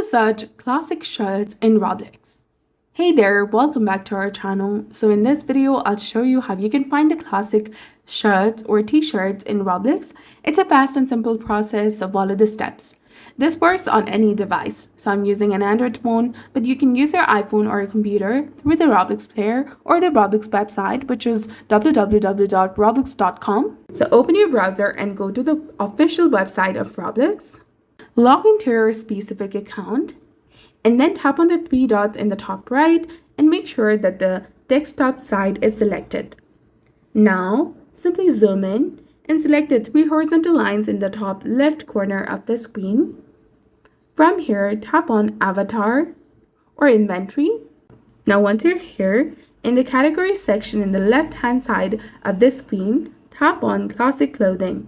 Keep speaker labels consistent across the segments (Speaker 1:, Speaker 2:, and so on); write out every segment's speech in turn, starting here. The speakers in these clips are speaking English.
Speaker 1: search classic shirts in Roblox. Hey there, welcome back to our channel. So in this video, I'll show you how you can find the classic shirts or t-shirts in Roblox. It's a fast and simple process, so follow the steps. This works on any device. So I'm using an Android phone, but you can use your iPhone or a computer through the Roblox player or the Roblox website, which is www.roblox.com. So open your browser and go to the official website of Roblox. Log into your specific account and then tap on the three dots in the top right and make sure that the desktop side is selected. Now, simply zoom in and select the three horizontal lines in the top left corner of the screen. From here, tap on Avatar or Inventory. Now, once you're here, in the category section in the left-hand side of the screen, tap on Classic Clothing.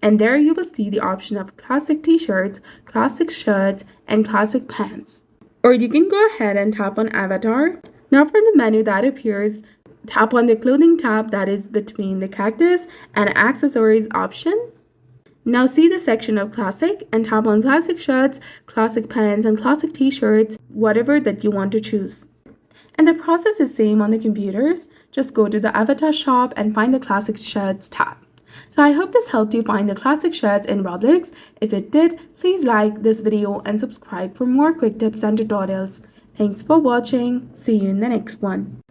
Speaker 1: And there you will see the option of classic t-shirts, classic shirts, and classic pants. Or you can go ahead and tap on Avatar. Now from the menu that appears, tap on the clothing tab that is between the cactus and accessories option. Now see the section of classic and tap on classic shirts, classic pants, and classic t-shirts, whatever that you want to choose. And the process is same on the computers. Just go to the Avatar shop and find the classic shirts tab. So I hope this helped you find the classic shirts in Roblox. If it did, please like this video and subscribe for more quick tips and tutorials. Thanks for watching. See you in the next one.